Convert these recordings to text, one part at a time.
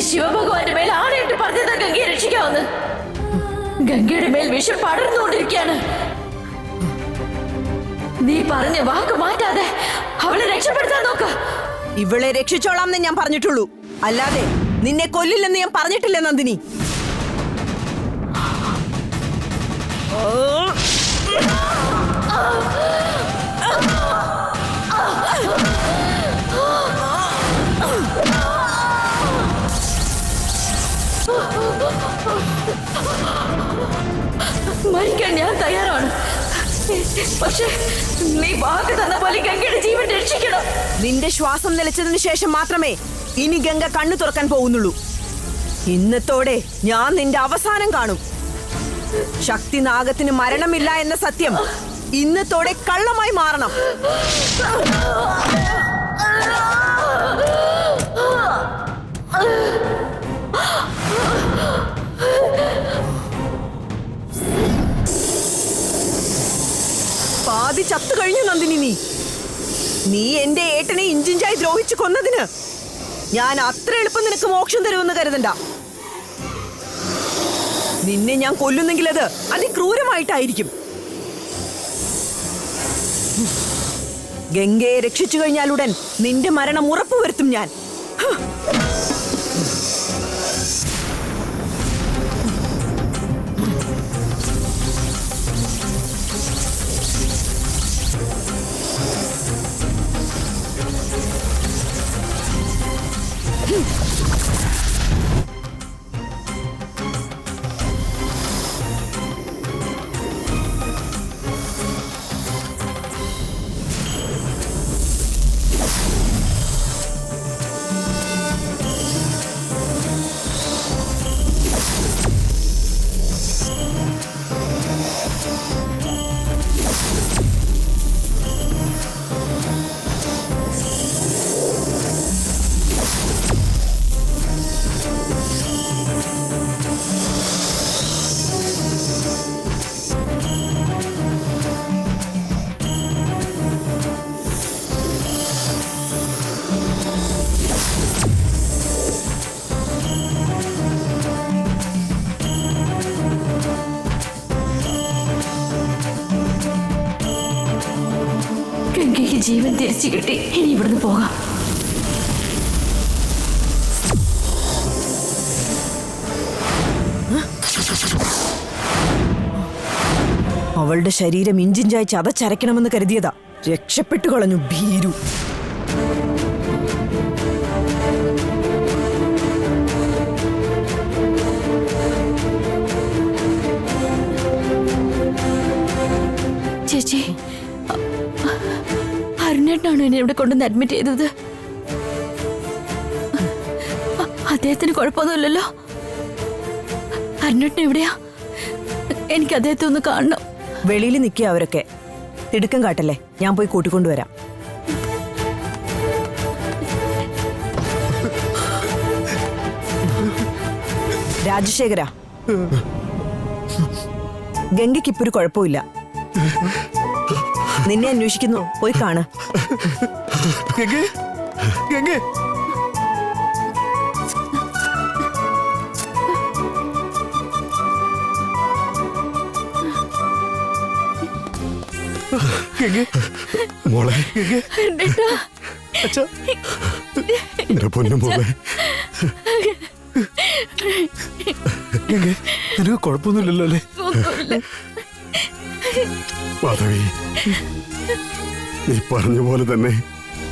ശിവഭഗവാന്റെ മേൽ ആണയിട്ട് പറഞ്ഞത് ഗംഗയെ രക്ഷിക്കാവുന്ന. ഗംഗയുടെ മേൽ വിഷം പടർന്നുകൊണ്ടിരിക്കുകയാണ്. നീ പറഞ്ഞ വാക്ക് മാറ്റാതെ അവളെ രക്ഷപ്പെടുത്താൻ നോക്ക. ഇവളെ രക്ഷിച്ചോളാം ഞാൻ പറഞ്ഞിട്ടുള്ളൂ, അല്ലാതെ നിന്നെ കൊല്ലില്ലെന്ന് ഞാൻ പറഞ്ഞിട്ടില്ല നന്ദിനി. മരിക്കാൻ ഞാൻ തയ്യാറാണ്. പക്ഷേ നീ വാക്ക് തന്ന പോലെ ഗംഗയുടെ ജീവൻ രക്ഷിക്കണം. നിന്റെ ശ്വാസം നിലച്ചതിന് ശേഷം മാത്രമേ ഇനി ഗംഗ കണ്ണു തുറക്കാൻ പോകുന്നുള്ളൂ. ഇന്നത്തോടെ ഞാൻ നിന്റെ അവസാനം കാണും. ശക്തി നാഗത്തിന് മരണമില്ല എന്ന സത്യം ഇന്നത്തോടെ കള്ളമായി മാറണം. പാതി ചത്തു കഴിഞ്ഞു നന്ദിനി. നീ എന്റെ ഏട്ടനെ ഇഞ്ചിഞ്ചായി ദ്രോഹിച്ചു കൊന്നതിന് ഞാൻ അത്ര എളുപ്പം നിനക്ക് മോക്ഷം തരുമെന്ന് കരുതണ്ട. നിന്നെ ഞാൻ കൊല്ലുന്നെങ്കിൽ അത് അതിക്രൂരമായിട്ടായിരിക്കും. ഗംഗയെ രക്ഷിച്ചു കഴിഞ്ഞാലുടൻ നിന്റെ മരണം ഉറപ്പുവരുത്തും ഞാൻ. ഗംഗയ്ക്ക് ജീവൻ തിരിച്ചു കിട്ടി. ഇനി ഇവിടുന്ന് പോകാം. അവളുടെ ശരീരം ഇഞ്ചിഞ്ചായി ചതച്ചരയ്ക്കണമെന്ന് കരുതിയതാ. രക്ഷപ്പെട്ടു കളഞ്ഞു ഭീരു. ചേച്ചി, അരുണേട്ടനാണോ എന്നെ ഇവിടെ കൊണ്ടുവന്ന് അഡ്മിറ്റ് ചെയ്തത്? അദ്ദേഹത്തിന് കുഴപ്പമൊന്നുമില്ലല്ലോ? അരുണേട്ടൻ എവിടെയാ? എനിക്ക് അദ്ദേഹത്തെ ഒന്ന് കാണണം. വെളിയിൽ നിൽക്കുക അവരൊക്കെ. തിടുക്കം കാട്ടല്ലേ, ഞാൻ പോയി കൂട്ടിക്കൊണ്ടുവരാം. രാജശേഖര, ഗംഗയ്ക്ക് ഇപ്പൊ ഒരു കുഴപ്പമില്ല. നിന്നെ അന്വേഷിക്കുന്നു, പോയി കാണ്. മോളെ, എന്റെ പൊന്നു മോളെ, നിനക്ക് കുഴപ്പമൊന്നുമില്ലല്ലോ അല്ലേ? മാധവി, നീ പറഞ്ഞ പോലെ തന്നെ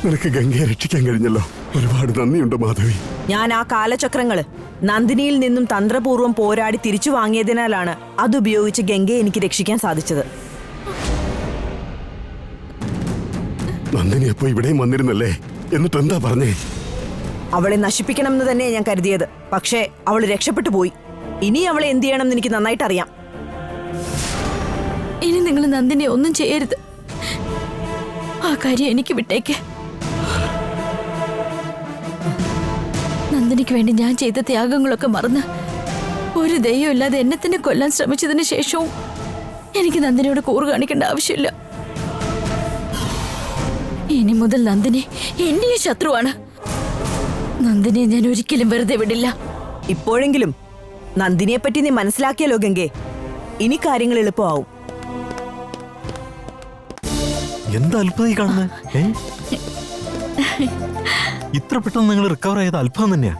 നിനക്ക് ഗംഗയെ രക്ഷിക്കാൻ കഴിഞ്ഞല്ലോ. ഒരുപാട് നന്ദിയുണ്ട് മാധവി. ഞാൻ ആ കാലചക്രങ്ങള് നന്ദിനിയിൽ നിന്നും തന്ത്രപൂർവ്വം പോരാടി തിരിച്ചു വാങ്ങിയതിനാലാണ് അതുപയോഗിച്ച് ഗംഗയെ എനിക്ക് രക്ഷിക്കാൻ സാധിച്ചത്. നന്ദിനി അപ്പൊ ഇവിടെയും വന്നിരുന്നല്ലേ? എന്നിട്ട് എന്താ പറഞ്ഞേ? അവളെ നശിപ്പിക്കണമെന്ന് തന്നെ ഞാൻ കരുതിയത്. പക്ഷേ അവൾ രക്ഷപ്പെട്ടു പോയി. ഇനി അവളെ എന്ത് ചെയ്യണമെന്ന് എനിക്ക് നന്നായിട്ട് അറിയാം. ഇനി നിങ്ങൾ നന്ദിനെ ഒന്നും ചെയ്യരുത്. ആ കാര്യം എനിക്ക് വിട്ടേക്ക്. നന്ദിനിക്ക് വേണ്ടി ഞാൻ ചെയ്ത ത്യാഗങ്ങളൊക്കെ മറന്ന് ഒരു ദയമില്ലാതെ എന്നെ തന്നെ കൊല്ലാൻ ശ്രമിച്ചതിന് ശേഷവും എനിക്ക് നന്ദിനിയോട് കൂറ് കാണിക്കേണ്ട ആവശ്യമില്ല. ഇനി മുതൽ നന്ദിനി എന്റെ ശത്രുവാണ്. നന്ദിനിയെ ഞാൻ ഒരിക്കലും വെറുതെ വിടില്ല. ഇപ്പോഴെങ്കിലും നന്ദിനിയെ പറ്റി നീ മനസ്സിലാക്കിയല്ലോ ഗംഗെ. ഇനി കാര്യങ്ങൾ എളുപ്പമാവും. എന്താ അത്ഭുതം കാണുന്നത്? ഇത്ര പെട്ടെന്ന് നിങ്ങൾ റിക്കവർ ആയത് അത്ഭുതം തന്നെയാ.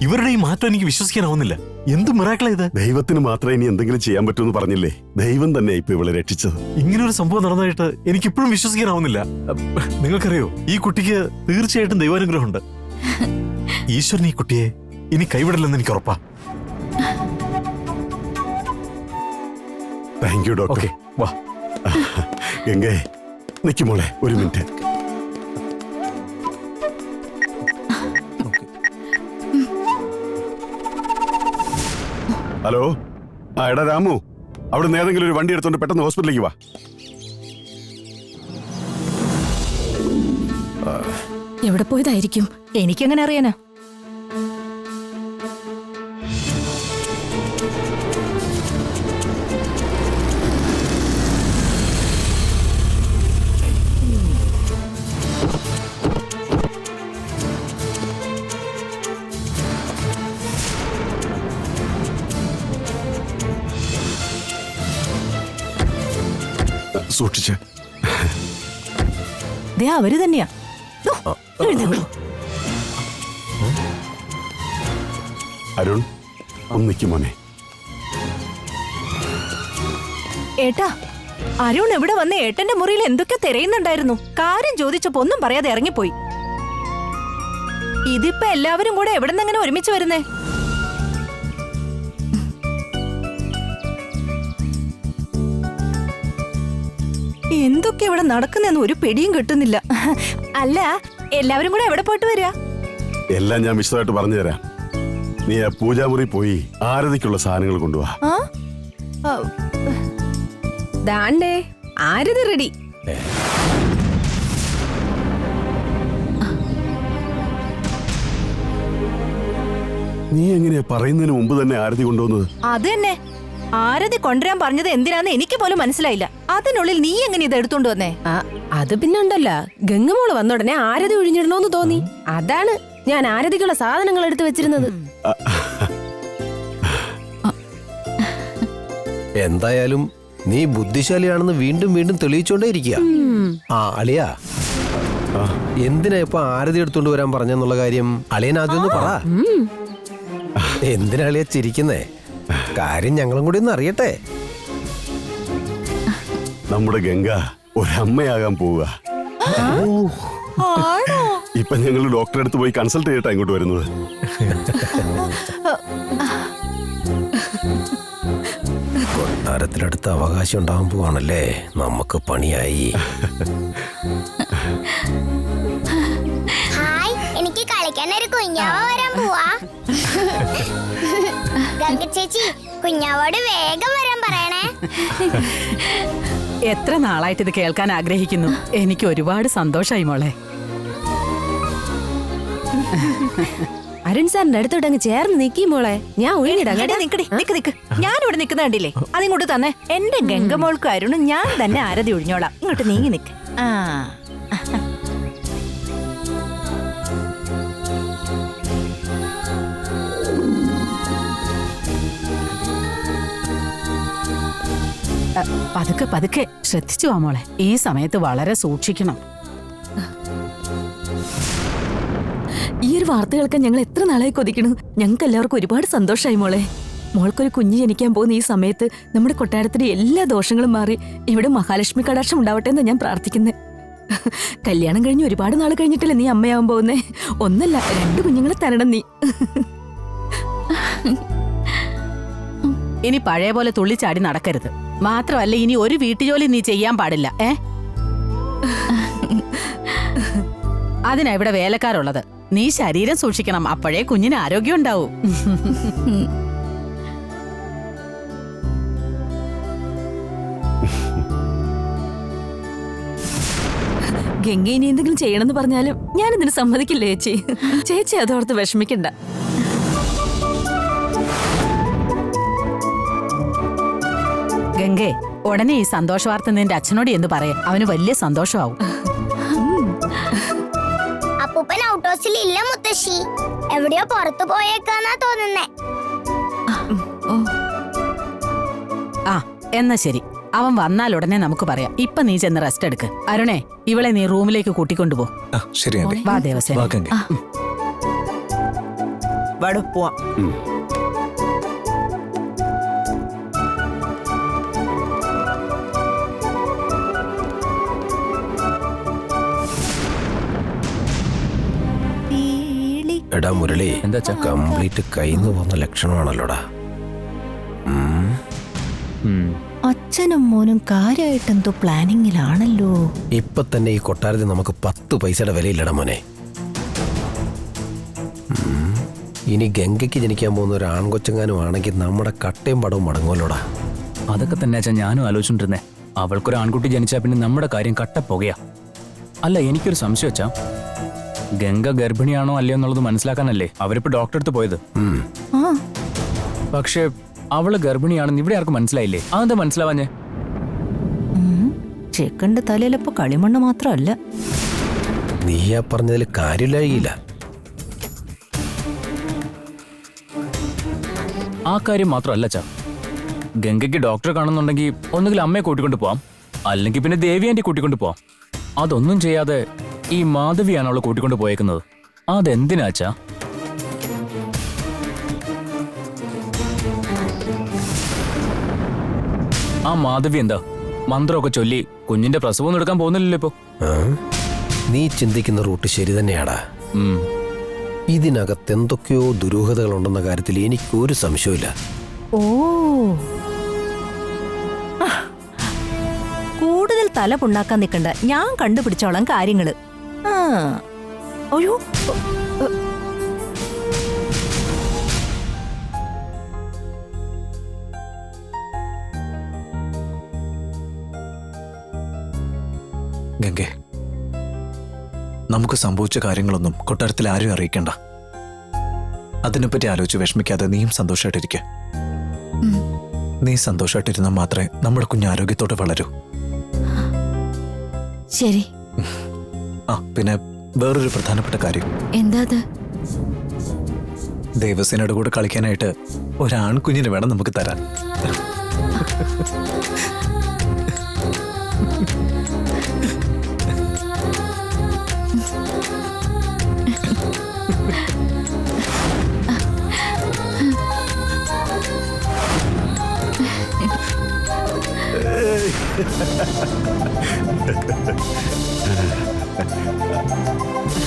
ഇവരുടെ ഈ മാറ്റം എനിക്ക് വിശ്വസിക്കാനാവുന്നില്ല. എന്ത് മിറാക്കിളാ ഇത്? ദൈവത്തിന് മാത്രമേ ഇനി എന്തെങ്കിലും ചെയ്യാൻ പറ്റൂന്ന് പറഞ്ഞില്ലേ? ദൈവം തന്നെ ഇപ്പൊ ഇവളെ രക്ഷിച്ചത്. ഇങ്ങനൊരു സംഭവം നടന്നതായിട്ട് എനിക്കിപ്പോഴും വിശ്വസിക്കാനാവുന്നില്ല. നിങ്ങൾക്കറിയോ, ഈ കുട്ടിക്ക് തീർച്ചയായിട്ടും ദൈവാനുഗ്രഹമുണ്ട്. ഈശ്വരൻ ഈ കുട്ടിയെ ഇനി കൈവിടില്ലെന്ന് എനിക്ക് ഉറപ്പാ. Thank you doctor. ഓക്കെ, വാ. ഗംഗേ, നിൽക്കുമോളെ ഒരു മിനിറ്റ്. ഹലോ, എടാ രാമു, അവിടുന്ന് ഏതെങ്കിലും ഒരു വണ്ടി എടുത്തോണ്ട് പെട്ടെന്ന് ഹോസ്പിറ്റലിലേക്ക് വാ. എവിടെ പോയതായിരിക്കും? എനിക്കെങ്ങനെ അറിയാനാ? സൂക്ഷിച്ച്. ദേ അവര് തന്നെയാ. അരുൺ, ഒന്ന് നിൽക്കും മോനെ. ഏട്ടാ, അരുൺ എവിടെ വന്ന് ഏട്ടന്റെ മുറിയിൽ എന്തൊക്കെ തിരയുന്നുണ്ടായിരുന്നു. കാര്യം ചോദിച്ചപ്പോ ഒന്നും പറയാതെ ഇറങ്ങിപ്പോയി. ഇതിപ്പോ എല്ലാവരും കൂടെ എവിടെ നിന്നെങ്ങനെ ഒരുമിച്ച് വരുന്നേ? എന്തൊക്കെ ഇവിടെ നടക്കുന്നെന്ന് ഒരു പിടിയും കിട്ടുന്നില്ല. അല്ല, എല്ലാവരും കൂടെ എവിടെ പോയിട്ട് വരിക? എല്ലാം ഞാൻ വിശദമായിട്ട് പറഞ്ഞു തരാം. നീ ആ പൂജാമുറി പോയി ആരതിക്കുള്ള സാധനങ്ങൾ കൊണ്ടുപോവാ. ദാണ്ടേ ആരതി റെഡി. നീ എങ്ങനെയാ പറയുന്നതിന് മുമ്പ് തന്നെ ആരതി കൊണ്ടുവന്നത്? അത് തന്നെ, ആരതി കൊണ്ടുവരാൻ പറഞ്ഞത് എന്തിനാന്ന് എനിക്ക് പോലും മനസ്സിലായില്ല. അതിനുള്ളിൽ നീ എങ്ങനെ ഇത് എടുത്തോണ്ട് വന്നേ? അത് പിന്നെ ഉണ്ടല്ലോ, ഗംഗമോള് വന്ന ഉടനെ ആരതി ഒഴിഞ്ഞിടണോന്ന് തോന്നി. അതാണ് ഞാൻ ആരതിക്കുള്ള സാധനങ്ങൾ എടുത്തു വെച്ചിരുന്നത്. എന്തായാലും നീ ബുദ്ധിശാലിയാണെന്ന് വീണ്ടും വീണ്ടും തെളിയിച്ചോണ്ടേ ഇരിക്കുക. അളിയാ, എന്തിനാ ഇപ്പൊ ആരതി എടുത്തോണ്ട് വരാൻ പറഞ്ഞെന്നുള്ള കാര്യം അളിയൻ ആദ്യം ഒന്ന് പറ. എന്തിനാ അളിയാ ചിരിക്കുന്നേ? കാര്യം ഞങ്ങളും കൂടി ഒന്ന് അറിയട്ടെ. നമ്മുടെ ഗംഗ ഒരമ്മയാകാൻ പോവുക. ഇപ്പൊ ഞങ്ങൾ ഡോക്ടറെ അടുത്ത് പോയി കൺസൾട്ട് ചെയ്തിട്ടാ ഇങ്ങോട്ട് വരുന്നത്. കൊട്ടാരത്തിനടുത്ത് അവകാശം ഉണ്ടാവാൻ പോവാണല്ലേ, നമുക്ക് പണിയായി. ഹായ്, എനിക്ക് കളിക്കാനൊരു കുഞ്ഞാവ വരാൻ പോവാ. ഗംഗ ചേച്ചി, കുഞ്ഞാവോട് വേഗം വരാൻ പറയണേ. എത്ര നാളായിട്ട് ഇത് കേൾക്കാൻ ആഗ്രഹിക്കുന്നു. എനിക്ക് ഒരുപാട് സന്തോഷായി മോളെ. അരുൺ സാറിന്റെ അടുത്തോട്ട് അങ്ങ് ചേർന്ന് നിക്കി മോളെ. ഞാൻ ഒഴിഞ്ഞിടാം. നിക്ക്. ഞാനിവിടെ നിൽക്കുന്ന കണ്ടില്ലേ? അതിങ്ങോട്ട് തന്നെ. എന്റെ ഗംഗമോൾക്കും അരുണും ഞാൻ തന്നെ ആരതി ഒഴിഞ്ഞോളാം. ഇങ്ങോട്ട് നീങ്ങി നിക്ക്. പതുക്കെ പതുക്കെ ശ്രദ്ധിച്ചു വാ മോളെ. ഈ സമയത്ത് വളരെ സൂക്ഷിക്കണം. ഈ ഒരു വാർത്ത കേൾക്കാൻ ഞങ്ങൾ എത്ര നാളായി കൊതിക്കണു. ഞങ്ങൾക്ക് എല്ലാവർക്കും ഒരുപാട് സന്തോഷമായി മോളെ. മോൾക്കൊരു കുഞ്ഞ് ജനിക്കാൻ പോകുന്ന ഈ സമയത്ത് നമ്മുടെ കൊട്ടാരത്തിന്റെ എല്ലാ ദോഷങ്ങളും മാറി ഇവിടെ മഹാലക്ഷ്മി കടാക്ഷം ഉണ്ടാവട്ടെ എന്ന് ഞാൻ പ്രാർത്ഥിക്കുന്നത്. കല്യാണം കഴിഞ്ഞ് ഒരുപാട് നാൾ കഴിഞ്ഞിട്ടല്ലേ നീ അമ്മയാവാൻ പോകുന്നേ? ഒന്നല്ല, 2 കുഞ്ഞുങ്ങളെ തരണം നീ. ഇനി പഴയ പോലെ തുള്ളിച്ചാടി നടക്കരുത്. മാത്രമല്ല, ഇനി ഒരു വീട്ടുജോലി നീ ചെയ്യാൻ പാടില്ല. അതിനാ ഇവിടെ വേലക്കാരുള്ളത്. നീ ശരീരം സൂക്ഷിക്കണം, അപ്പോഴേ കുഞ്ഞിന് ആരോഗ്യം ഉണ്ടാവും. ഗംഗ ഇനി എന്തെങ്കിലും ചെയ്യണമെന്ന് പറഞ്ഞാലും ഞാനിതിന് സമ്മതിക്കില്ല ചേച്ചി. ചേച്ചി അതോർത്ത് വിഷമിക്കണ്ട. ഗംഗേ, ഉടനെ ഈ സന്തോഷ വാർത്ത നിന്റെ അച്ഛനോട് എന്ന് പറയാം. അവന് വലിയ സന്തോഷമാവും. ഫോട്ടോസിൽ ഇല്ല മുത്തശ്ശി. എവിടെയോ പുറത്തു പോയേക്കാന്നാ തോന്നുന്നേ. ആ എന്നാ ശരി, അവൻ വന്നാൽ ഉടനെ നമുക്ക് പറയാം. ഇപ്പൊ നീ ചെന്ന് റെസ്റ്റ് എടുക്ക്. അരുണേ, ഇവളെ നീ റൂമിലേക്ക് കൂട്ടിക്കൊണ്ടുപോ. ശരി ആന്റി. വാ ദേവസേന. വാ ഗംഗെ. വാടോ പോവാം. എടാ മുരളി, എന്താ കംപ്ലീറ്റ് കയ്യിന്ന് പോകുന്ന ലക്ഷണമാണല്ലോടാ. അച്ഛനും മോനും കാര്യമായിട്ട് എന്തോ പ്ലാനിങ്ങിലാണല്ലോ. ഇപ്പൊ തന്നെ ഈ കൊട്ടാരത്തിൽ നമുക്ക് 10 പൈസയുടെ വിലയില്ലടാ മോനെ. ഇനി ഗംഗയ്ക്ക് ജനിക്കാൻ പോകുന്ന ഒരു ആൺകൊച്ചെങ്ങാനും ആണെങ്കിൽ നമ്മുടെ കട്ടയും പടവും മടങ്ങുമല്ലോടാ. അതൊക്കെ തന്നെ അച്ഛാ ഞാനും ആലോചിച്ചോണ്ടിരുന്നേ. അവൾക്കൊരു ആൺകുട്ടി ജനിച്ചാ പിന്നെ നമ്മുടെ കാര്യം കട്ടപ്പുകയാ. അല്ല, എനിക്കൊരു സംശയം വെച്ചാ, ഗംഗ ഗർഭിണിയാണോ അല്ലയോ എന്നുള്ളത് മനസ്സിലാക്കാനല്ലേ അവരിപ്പോ ഡോക്ടറെ അടുത്ത് പോയത്. പക്ഷെ അവള് ഗർഭിണിയാണെന്ന് ഇവിടെ ആർക്കും മനസ്സിലായില്ലേ? അതെന്താ മനസ്സിലാവാഞ്ഞേ? ചെക്കന്റെ തലയിലപ്പോ കളിമണ്ണ് മാത്രമല്ല. നീ ആ പറഞ്ഞതിൽ കാര്യമില്ല. ആ കാര്യം മാത്രമല്ല അച്ഛാ, ഗംഗയ്ക്ക് ഡോക്ടറെ കാണുന്നുണ്ടെങ്കിൽ ഒന്നുകിൽ അമ്മയെ കൂട്ടിക്കൊണ്ട് പോവാം, അല്ലെങ്കിൽ പിന്നെ ദേവിയാൻ്റെ കൂട്ടിക്കൊണ്ട് പോവാം. അതൊന്നും ചെയ്യാതെ ഈ മാധവിയാണ് അവളെ കൂട്ടിക്കൊണ്ട് പോയേക്കുന്നത്. അതെന്തിനാച്ചാ? ആ മാധവി എന്താ മന്ത്രമൊക്കെ ചൊല്ലി കുഞ്ഞിന്റെ പ്രസവം എടുക്കാൻ പോകുന്നില്ലല്ലോ ഇപ്പോ. നീ ചിന്തിക്കുന്ന റൂട്ട് ശരി തന്നെയാടാ. ഇതിനകത്ത് എന്തൊക്കെയോ ദുരൂഹതകളുണ്ടെന്ന കാര്യത്തിൽ എനിക്കൊരു സംശയമില്ല. ഓ, കൂടുതൽ തല പുണ്ണാക്കാൻ നിൽക്കണ്ട, ഞാൻ കണ്ടുപിടിച്ചോളാം കാര്യങ്ങള്. അയ്യോ, ഗംഗെ, നമുക്ക് സംഭവിച്ച കാര്യങ്ങളൊന്നും കൊട്ടാരത്തിൽ ആരും അറിയിക്കണ്ട. അതിനെപ്പറ്റി ആലോചിച്ച് വിഷമിക്കാതെ നീയും സന്തോഷമായിട്ടിരിക്കുക. നീ സന്തോഷമായിട്ടിരുന്നാൽ മാത്രമേ നമ്മുടെ കുഞ്ഞ് ആരോഗ്യത്തോടെ വളരൂ. ശരി. ആ പിന്നെ വേറൊരു പ്രധാനപ്പെട്ട കാര്യം. എന്താ അത്? ദേവസേനയുടെ കൂടെ കളിക്കാനായിട്ട് ഒരാൺകുഞ്ഞിനെ വേണം നമുക്ക് തരാൻ.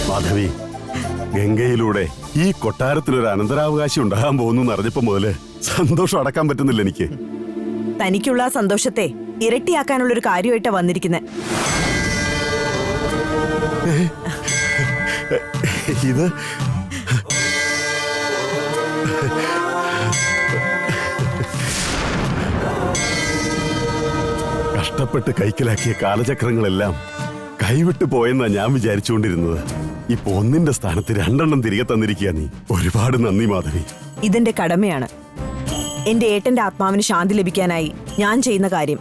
മാധവി, ഗംഗയിലൂടെ ഈ കൊട്ടാരത്തിനൊരു അനന്തരാവകാശം ഉണ്ടാകാൻ പോകുന്നു അറിഞ്ഞപ്പോ മുതല് സന്തോഷം അടക്കാൻ പറ്റുന്നില്ല എനിക്ക്. തനിക്കുള്ള സന്തോഷത്തെ ഇരട്ടിയാക്കാനുള്ള ഒരു കാര്യമായിട്ടാ വന്നിരിക്കുന്നത്. ഇത് കഷ്ടപ്പെട്ട് കൈക്കലാക്കിയ കാലചക്രങ്ങളെല്ലാം കൈവിട്ടു പോയെന്നാ ഞാൻ വിചാരിച്ചുകൊണ്ടിരുന്നത്. ഇപ്പൊ ഒന്നിന്റെ സ്ഥാനത്ത് 2 തിരികെ തന്നിരിക്കുക നീ. ഒരുപാട് നന്ദി മാധവി. ഇതെന്റെ കടമയാണ്. എന്റെ ഏട്ടന്റെ ആത്മാവിന് ശാന്തി ലഭിക്കാനായി ഞാൻ ചെയ്യുന്ന കാര്യം.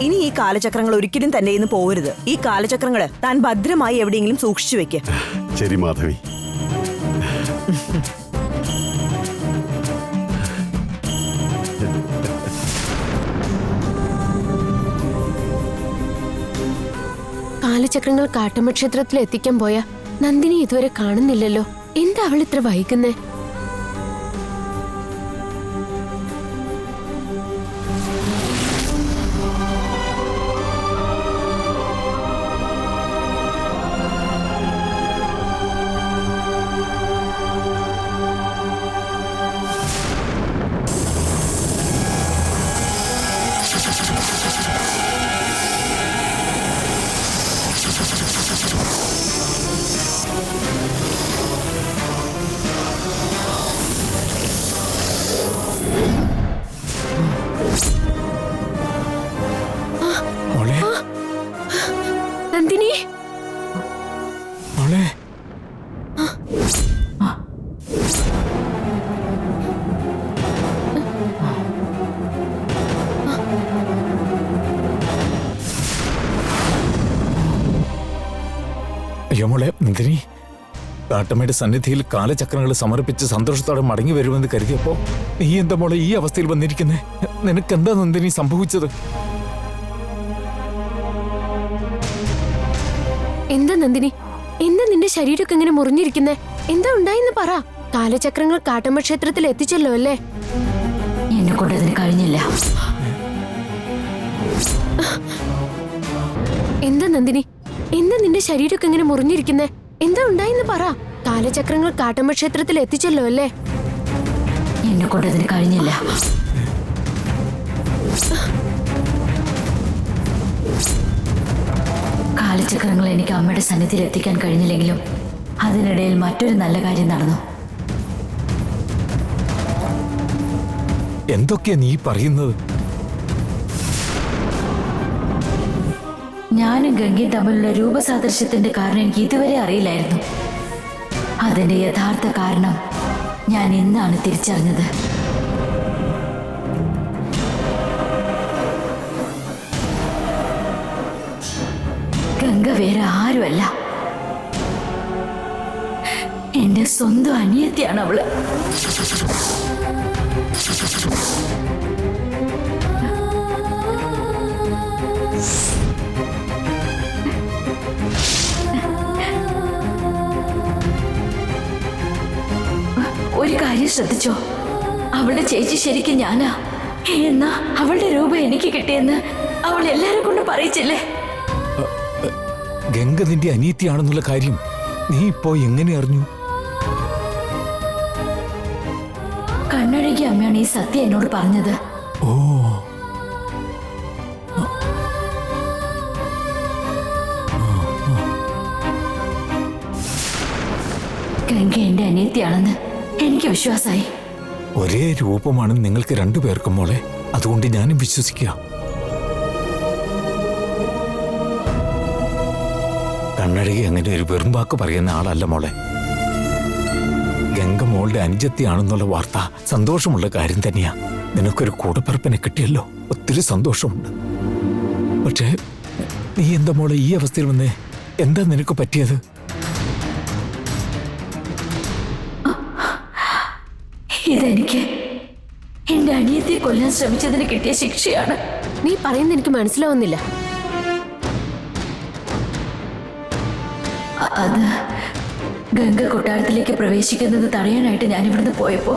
ഇനി ഈ കാലചക്രങ്ങൾ ഒരിക്കലും തന്നെ ഇന്ന് പോകരുത്. ഈ കാലചക്രങ്ങള് താൻ ഭദ്രമായി എവിടെയെങ്കിലും സൂക്ഷിച്ചു വെക്ക്. ശരി മാധവി. കാലചക്രങ്ങൾ കാട്ടമ്മ ക്ഷേത്രത്തിൽ എത്തിക്കാൻ പോയ നന്ദിനി ഇതുവരെ കാണുന്നില്ലല്ലോ. എന്താ അവൾ ഇത്ര വൈകുന്നേ? പ്രിയമോളെ നന്ദിനി, കാട്ടമ്മയുടെ സന്നിധിയിൽ കാലചക്രങ്ങൾ സമർപ്പിച്ച് സന്തോഷത്തോടെ മടങ്ങി വരുമെന്ന് കരുതിയപ്പോ നീ എന്താ മോളെ ഈ അവസ്ഥയിൽ വന്നിരിക്കുന്നേ? നിനക്കെന്താ നന്ദിനി സംഭവിച്ചത്? എന്താ നന്ദിനി, എന്താ നിന്റെ ശരീരമൊക്കെ ഇങ്ങനെ മുറിഞ്ഞിരിക്കുന്നേ? എന്താ ഉണ്ടായിന്ന് പറ. കാലചക്രങ്ങൾ കാട്ടമ്മ ക്ഷേത്രത്തിൽ എത്തിച്ചല്ലോ അല്ലേ? എന്നെ കൊണ്ട് അതിന് കഴിഞ്ഞില്ല. എന്താ നന്ദിനി, എന്താ നിന്റെ ശരീരമൊക്കെ ഇങ്ങനെ മുറിഞ്ഞിരിക്കുന്നേ? എന്താ ഉണ്ടായിന്ന് പറ. കാലചക്രങ്ങൾ കാട്ടമ്മ ക്ഷേത്രത്തിൽ എത്തിച്ചല്ലോ അല്ലേ? എന്നെ കൊണ്ട് അതിന് കഴിഞ്ഞില്ല. കാലചക്രങ്ങൾ എനിക്ക് അമ്മയുടെ സന്നിധിയിൽ എത്തിക്കാൻ കഴിഞ്ഞില്ലെങ്കിലും അതിനിടയിൽ മറ്റൊരു നല്ല കാര്യം നടന്നു. എന്തൊക്കെയാ നീ പറയുന്നത്? ഞാനും ഗംഗയും തമ്മിലുള്ള രൂപസാദൃശ്യത്തിന്റെ കാരണം എനിക്ക് ഇതുവരെ അറിയില്ലായിരുന്നു. അതിന്റെ യഥാർത്ഥ കാരണം ഞാൻ ഇന്നാണ് തിരിച്ചറിഞ്ഞത്. ഗംഗ വേറെ ആരുമല്ല, എന്റെ സ്വന്തം അനിയത്തിയാണ് അവള്. ഒരു കാര്യം ശ്രദ്ധിച്ചോ? അവളുടെ ചേച്ചി ശരിക്കും ഞാനാ. എന്നാ അവളുടെ രൂപം എനിക്ക് കിട്ടിയെന്ന് അവൾ എല്ലാരും കൊണ്ട് പറയിച്ചില്ലേ? ഗംഗ നിന്റെ അനിയത്തിയാണെന്നുള്ള കാര്യം നീ ഇപ്പോ എങ്ങനെ അറിഞ്ഞു? കണ്ണഴകി അമ്മയാണ് ഈ സത്യം എന്നോട് പറഞ്ഞത്. ഓ, ഗംഗ എന്റെ അനിയത്തിയാണെന്ന് എനിക്ക് വിശ്വാസമായി. ഒരേ രൂപമാണ് നിങ്ങൾക്ക് രണ്ടുപേർക്കും മോളെ, അതുകൊണ്ട് ഞാനും വിശ്വസിക്കുക. കണ്ണഴകി അങ്ങനെ ഒരു വെറും വാക്ക് പറയുന്ന ആളല്ല മോളെ. ഗംഗ മോളുടെ അനുജത്തിയാണെന്നുള്ള വാർത്ത സന്തോഷമുള്ള കാര്യം തന്നെയാ. നിനക്കൊരു കൂടപ്പിറപ്പിനെ കിട്ടിയല്ലോ, ഒത്തിരി സന്തോഷമുണ്ട്. പക്ഷേ നീ എന്താ മോളെ ഈ അവസ്ഥയിൽ വന്നേ? എന്താ നിനക്ക് പറ്റിയത്? ഇതെനിക്ക് എന്റെ അനിയത്തിയെ കൊല്ലാൻ ശ്രമിച്ചതിന് കിട്ടിയ ശിക്ഷയാണ്. നീ പറയുന്നത് എനിക്ക് മനസ്സിലാവുന്നില്ല. അത് ഗംഗ കൊട്ടാരത്തിലേക്ക് പ്രവേശിക്കുന്നത് തടയാനായിട്ട് ഞാൻ ഇവിടുന്ന് പോയപ്പോ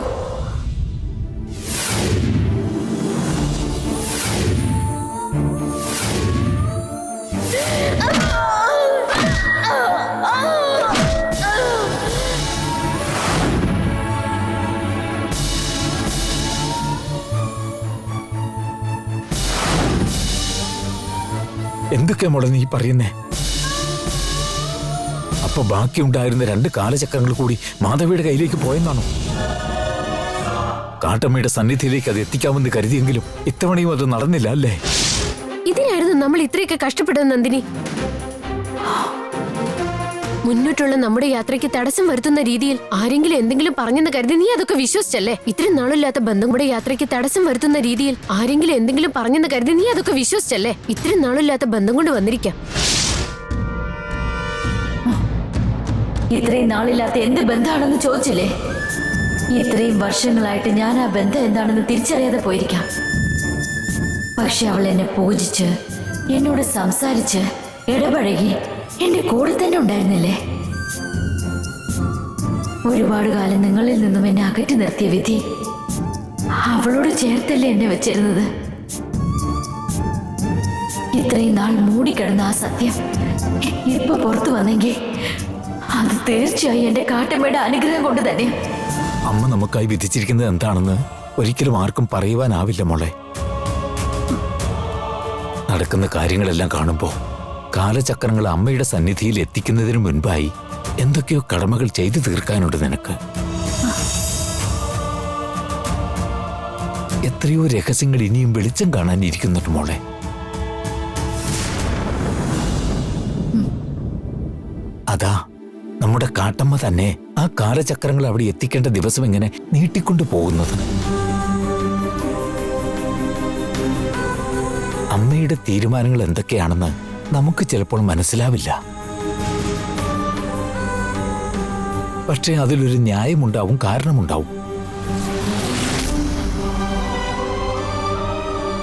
എന്തൊക്കെയാ മോളെ നീ പറയുന്നേ? അപ്പൊ ബാക്കിയുണ്ടായിരുന്ന 2 കാലചക്രങ്ങൾ കൂടി മാധവിയുടെ കയ്യിലേക്ക് പോയെന്നാണോ? കാട്ടമ്മയുടെ സന്നിധിയിലേക്ക് അത് എത്തിക്കാമെന്ന് കരുതിയെങ്കിലും ഇത്തവണയും അത് നടന്നില്ല അല്ലേ? ഇതിനായിരുന്നു നമ്മൾ ഇത്രയൊക്കെ കഷ്ടപ്പെട്ടത് നന്ദിനി. മുന്നോട്ടുള്ള നമ്മുടെ യാത്രയ്ക്ക് തടസ്സം വരുത്തുന്ന രീതിയിൽ ആരെങ്കിലും എന്തെങ്കിലും പറഞ്ഞെന്ന് കരുതി നീ അതൊക്കെ വിശ്വസിച്ചല്ലേ? ഇത്രയും നാളില്ലാത്ത ബന്ധം കൂടെ യാത്രയ്ക്ക് തടസ്സം വരുത്തുന്ന രീതിയിൽ ആരെങ്കിലും എന്തെങ്കിലും പറഞ്ഞെന്ന് കരുതി നീ അതൊക്കെ വിശ്വസിച്ചല്ലേ? ഇത്രയും നാളില്ലാത്ത ബന്ധം കൊണ്ട് വന്നിരിക്കാം. ഇത്രയും നാളില്ലാത്ത എന്ത് ബന്ധമാണെന്ന് ചോദിച്ചില്ലേ? ഇത്രയും വർഷങ്ങളായിട്ട് ഞാൻ ആ ബന്ധം എന്താണെന്ന് തിരിച്ചറിയാതെ പോയിരിക്കാം. പക്ഷെ അവൾ എന്നെ പൂജിച്ച് എന്നോട് സംസാരിച്ച് ഇടപഴകി എന്റെ കൂടെ തന്നെ ഉണ്ടായിരുന്നില്ലേ? ഒരുപാട് കാലം നിങ്ങളിൽ നിന്നും എന്നെ അകറ്റി നിർത്തിയ വിധി അവളോട് ചേർത്തല്ലേ എന്നെ വെച്ചിരുന്നത്. ഇത്രയും നാൾ മൂടിക്കിടന്ന ആ സത്യം ഇപ്പൊ പുറത്തു വന്നെങ്കിൽ അത് തീർച്ചയായും എന്റെ കാട്ടമ്മയുടെ അനുഗ്രഹം കൊണ്ട് തന്നെ. അമ്മ നമുക്കായി വിധിച്ചിരിക്കുന്നത് എന്താണെന്ന് ഒരിക്കലും ആർക്കും പറയുവാനാവില്ല മോളെ. നടക്കുന്ന കാര്യങ്ങളെല്ലാം കാണുമ്പോ കാലചക്രങ്ങൾ അമ്മയുടെ സന്നിധിയിൽ എത്തിക്കുന്നതിന് മുൻപായി എന്തൊക്കെയോ കടമകൾ ചെയ്തു തീർക്കാനുണ്ട് നിനക്ക്. എത്രയോ രഹസ്യങ്ങൾ ഇനിയും വെളിച്ചം കാണാനിരിക്കുന്നുണ്ട് മോളെ. അതാ നമ്മുടെ കാട്ടമ്മ തന്നെ ആ കാലചക്രങ്ങൾ അവിടെ എത്തിക്കേണ്ട ദിവസം എങ്ങനെ നീട്ടിക്കൊണ്ടു പോകുന്നത്. അമ്മയുടെ തീരുമാനങ്ങൾ എന്തൊക്കെയാണെന്ന് നമുക്ക് ചിലപ്പോൾ മനസ്സിലാവില്ല. പക്ഷേ അതിലൊരു ന്യായമുണ്ടാവും, കാരണമുണ്ടാവും.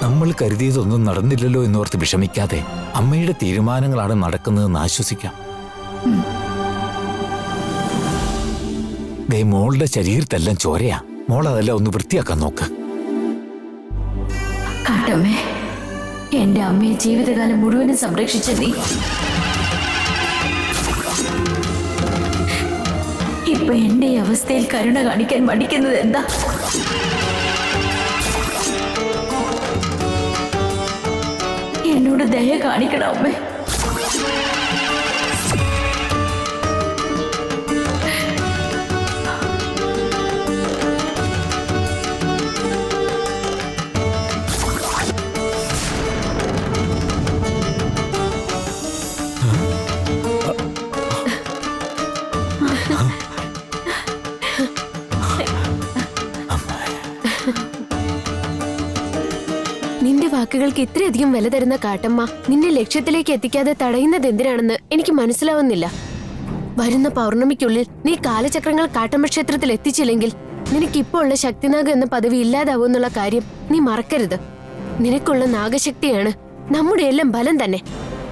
നമ്മൾ കരുതിയതൊന്നും നടന്നില്ലല്ലോ എന്നോർത്ത് വിഷമിക്കാതെ അമ്മയുടെ തീരുമാനങ്ങളാണ് നടക്കുന്നതെന്ന് ആശ്വസിക്കാം. ദേ മോളുടെ ശരീരത്തെല്ലാം ചോരയാ. മോൾ അതെല്ലാം ഒന്ന് വൃത്തിയാക്കാൻ നോക്ക്. കാട്ടമ്മേ, എന്റെ അമ്മയെ ജീവിതകാലം മുഴുവനും സംരക്ഷിച്ച നീ ഇപ്പൊ എന്റെ അവസ്ഥയിൽ കരുണ കാണിക്കാൻ മടിക്കുന്നത് എന്താ? എന്നോട് ദയ കാണിക്കണം അമ്മേ. നിന്റെ വാക്കുകൾക്ക് ഇത്രയധികം വില തരുന്ന കാട്ടമ്മ നിന്നെ ലക്ഷ്യത്തിലേക്ക് എത്തിക്കാതെ തടയുന്നത് എന്തിനാണെന്ന് എനിക്ക് മനസ്സിലാവുന്നില്ല. വരുന്ന പൗർണമിക്കുള്ളിൽ നീ കാലചക്രങ്ങൾ കാട്ടമ്മ ക്ഷേത്രത്തിൽ എത്തിച്ചില്ലെങ്കിൽ നിനക്കിപ്പോ ഉള്ള ശക്തിനാഗം എന്ന പദവി ഇല്ലാതാവുമെന്നുള്ള കാര്യം നീ മറക്കരുത്. നിനക്കുള്ള നാഗശക്തിയാണ് നമ്മുടെ എല്ലാം ബലം തന്നെ.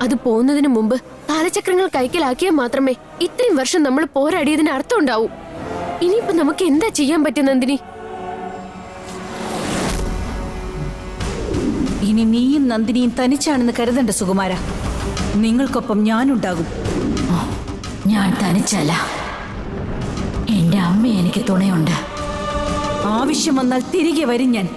അത് പോകുന്നതിന് മുമ്പ് കാലചക്രങ്ങൾ കൈക്കലാക്കിയാൽ മാത്രമേ ഇത്രയും വർഷം നമ്മൾ പോരാടിയതിന് അർത്ഥം ഉണ്ടാവൂ. ഇനിയിപ്പോ നമുക്ക് എന്താ ചെയ്യാൻ പറ്റും നന്ദിനി? ഇനി നീയും നന്ദിനിയും തനിച്ചാണെന്ന് കരുതണ്ട സുകുമാര. നിങ്ങൾക്കൊപ്പം ഞാനുണ്ടാകും. ഞാൻ തനിച്ചല്ല, എന്റെ അമ്മ എനിക്ക് തുണയുണ്ട്. ആവശ്യം വന്നാൽ തിരികെ വരും ഞാൻ.